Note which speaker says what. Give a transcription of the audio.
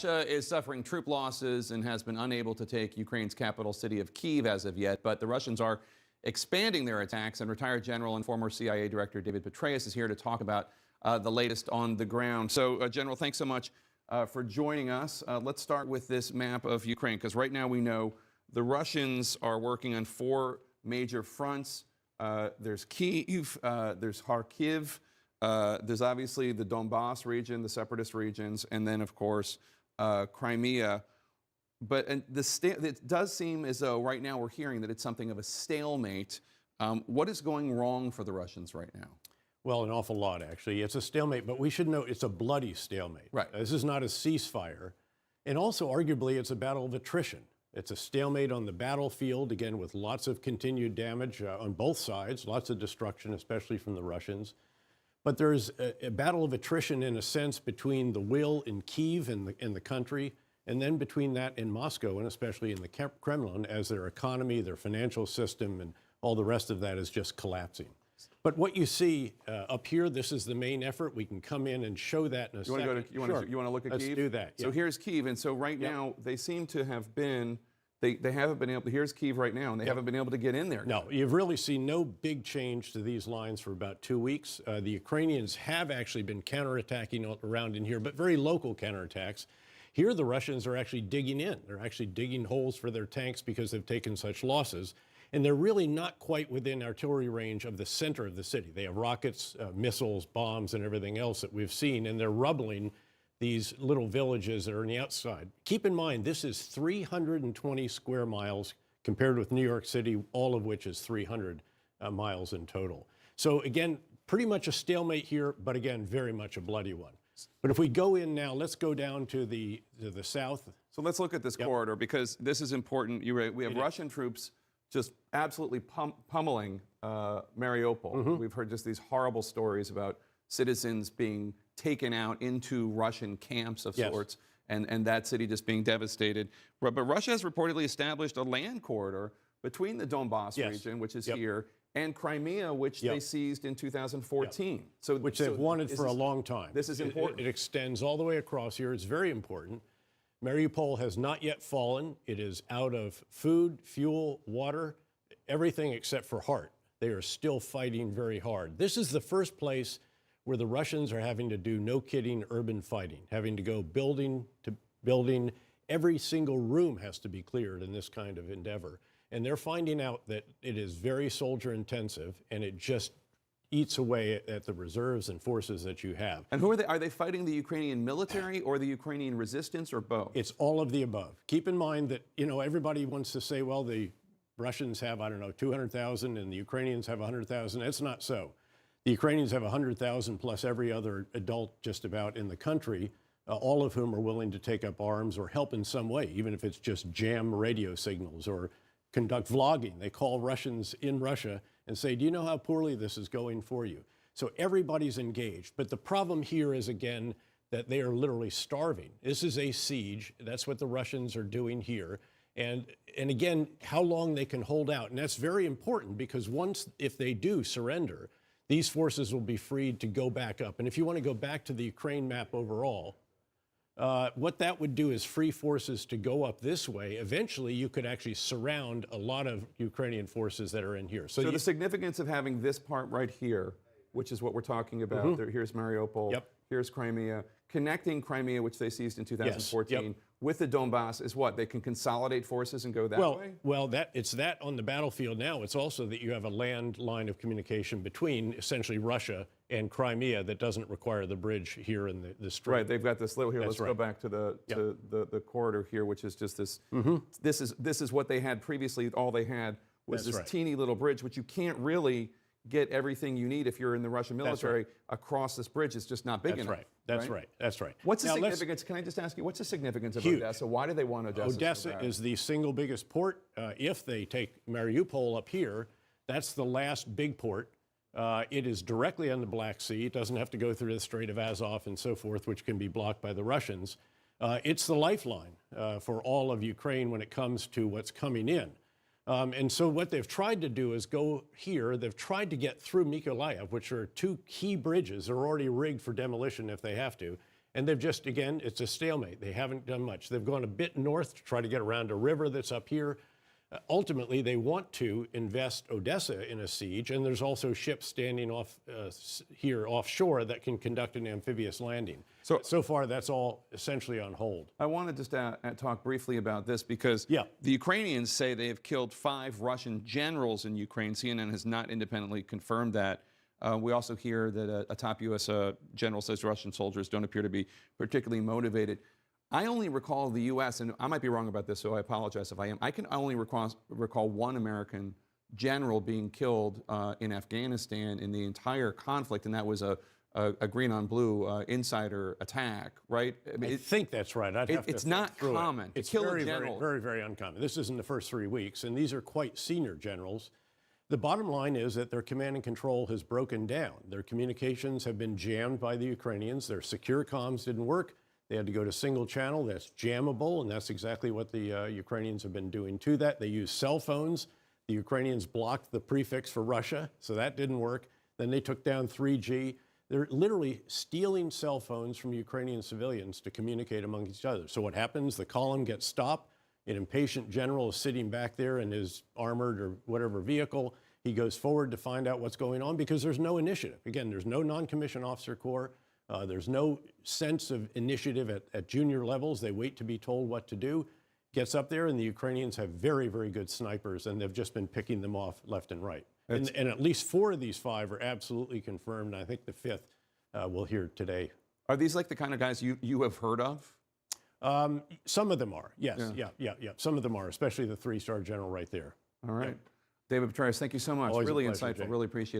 Speaker 1: Russia is suffering troop losses and has been unable to take Ukraine's capital city of Kyiv as of yet, but the Russians are expanding their attacks, and retired General and former CIA Director David Petreus is here to talk about the latest on the ground. So, General, thanks so much for joining us. Let's start with this map of Ukraine, because right now we know the Russians are working on 4 major fronts. There's Kyiv, there's Kharkiv, there's obviously the Donbass region, the separatist regions, and then, of course, Crimea. But it does seem as though right now we're hearing that it's something of a stalemate. What is going wrong for the Russians right now?
Speaker 2: Well, an awful lot, actually. It's a stalemate, but we should note it's a bloody stalemate.
Speaker 1: Right.
Speaker 2: This is not a ceasefire. And also, arguably, it's a battle of attrition. It's a stalemate on the battlefield, again, with lots of continued damage on both sides, lots of destruction, especially from the Russians. But there's a battle of attrition, in a sense, between the will in Kyiv and the country, and then between that in Moscow, and especially in the Kremlin, as their economy, their financial system, and all the rest of that is just collapsing. But what you see up here, this is the main effort. We can come in and show that in a second.
Speaker 1: You want to look at Kyiv?
Speaker 2: Let's do that.
Speaker 1: So here's Kyiv, and so right now they seem to have been, they haven't been able to, here's Kyiv right now, and they haven't been able to get in there.
Speaker 2: No, you've really seen no big change to these lines for about 2 weeks. The Ukrainians have actually been counterattacking around in here, but very local counterattacks. Here the Russians are actually digging in. They're actually digging holes for their tanks because they've taken such losses. And they're really not quite within artillery range of the center of the city. They have rockets, missiles, bombs, and everything else that we've seen, and they're rubbling these little villages that are on the outside. Keep in mind, this is 320 square miles compared with New York City, all of which is 300 miles in total. So again, pretty much a stalemate here, but again, very much a bloody one. But if we go in now, let's go down to the south.
Speaker 1: So let's look at this corridor, because this is important. We have Russian troops just absolutely pummeling Mariupol. We've heard just these horrible stories about citizens being taken out into Russian camps of sorts, and that city just being devastated. But Russia has reportedly established a land corridor between the Donbass region, which is here, and Crimea, which they seized in 2014. So,
Speaker 2: which they've wanted for a long time.
Speaker 1: This is important.
Speaker 2: It extends all the way across here. It's very important. Mariupol has not yet fallen. It is out of food, fuel, water, everything except for heart. They are still fighting very hard. This is the first place where the Russians are having to do, no kidding, urban fighting, having to go building to building. Every single room has to be cleared in this kind of endeavor. And they're finding out that it is very soldier intensive, and it just eats away at the reserves and forces that you have.
Speaker 1: And who are they? Are they fighting the Ukrainian military or the Ukrainian resistance, or both?
Speaker 2: It's all of the above. Keep in mind that, you know, everybody wants to say, well, the Russians have, I don't know, 200,000 and the Ukrainians have 100,000. It's not so. The Ukrainians have 100,000 plus every other adult just about in the country, all of whom are willing to take up arms or help in some way, even if it's just jam radio signals or conduct vlogging. They call Russians in Russia and say, do you know how poorly this is going for you? So everybody's engaged. But the problem here is, again, that they are literally starving. This is a siege. That's what the Russians are doing here. And again, how long they can hold out. And that's very important, because if they do surrender, these forces will be freed to go back up. And if you want to go back to the Ukraine map overall, what that would do is free forces to go up this way. Eventually, you could actually surround a lot of Ukrainian forces that are in here.
Speaker 1: So the significance of having this part right here, which is what we're talking about, here's Mariupol, here's Crimea, connecting Crimea, which they seized in 2014, with the Donbass, is what? They can consolidate forces and go that way?
Speaker 2: Well, it's that on the battlefield now. It's also that you have a land line of communication between essentially Russia and Crimea that doesn't require the bridge here in the strait.
Speaker 1: Right, they've got this little here. Let's go back to the corridor here, which is just this. This is what they had previously. All they had was this teeny little bridge, which you can't really get everything you need if you're in the Russian military across this bridge. It's just not big enough.
Speaker 2: That's right.
Speaker 1: What's the significance? Can I just ask you, what's the significance of Odessa? Why do they want Odessa?
Speaker 2: Odessa is the single biggest port. If they take Mariupol up here, that's the last big port. It is directly on the Black Sea. It doesn't have to go through the Strait of Azov and so forth, which can be blocked by the Russians. It's the lifeline for all of Ukraine when it comes to what's coming in. And so what they've tried to do is go here. They've tried to get through Mykolaiv, which are 2 key bridges. They're already rigged for demolition if they have to. And they've just, again, it's a stalemate. They haven't done much. They've gone a bit north to try to get around a river that's up here. Ultimately, they want to invest Odessa in a siege, and there's also ships standing off here offshore that can conduct an amphibious landing. So far, that's all essentially on hold.
Speaker 1: I wanted just to talk briefly about this because the Ukrainians say they have killed 5 Russian generals in Ukraine. CNN has not independently confirmed that. We also hear that a top U.S. General says Russian soldiers don't appear to be particularly motivated. I only recall the U.S., and I might be wrong about this, so I apologize if I am. I can only recall one American general being killed in Afghanistan in the entire conflict, and that was a green on blue insider attack, right?
Speaker 2: I think that's right.
Speaker 1: It's not common.
Speaker 2: It's very uncommon. This is in the first 3 weeks, and these are quite senior generals. The bottom line is that their command and control has broken down. Their communications have been jammed by the Ukrainians. Their secure comms didn't work. They had to go to single channel. That's jammable, and that's exactly what the Ukrainians have been doing to that. They use cell phones. The Ukrainians blocked the prefix for Russia, so that didn't work. Then they took down 3G. They're literally stealing cell phones from Ukrainian civilians to communicate among each other. So what happens? The column gets stopped. An impatient general is sitting back there in his armored or whatever vehicle. He goes forward to find out what's going on because there's no initiative. Again, there's no non-commissioned officer corps. There's no sense of initiative at junior levels. They wait to be told what to do. Gets up there, and the Ukrainians have very, very good snipers, and they've just been picking them off left and right. And at least 4 of these 5 are absolutely confirmed. And I think the 5th we'll hear today.
Speaker 1: Are these like the kind of guys you have heard of?
Speaker 2: Some of them are, yes. Yeah. Some of them are, especially the 3-star general right there.
Speaker 1: All right. David Petreus, thank you so much.
Speaker 2: Always
Speaker 1: really
Speaker 2: a pleasure,
Speaker 1: insightful.
Speaker 2: Jay.
Speaker 1: Really appreciate it.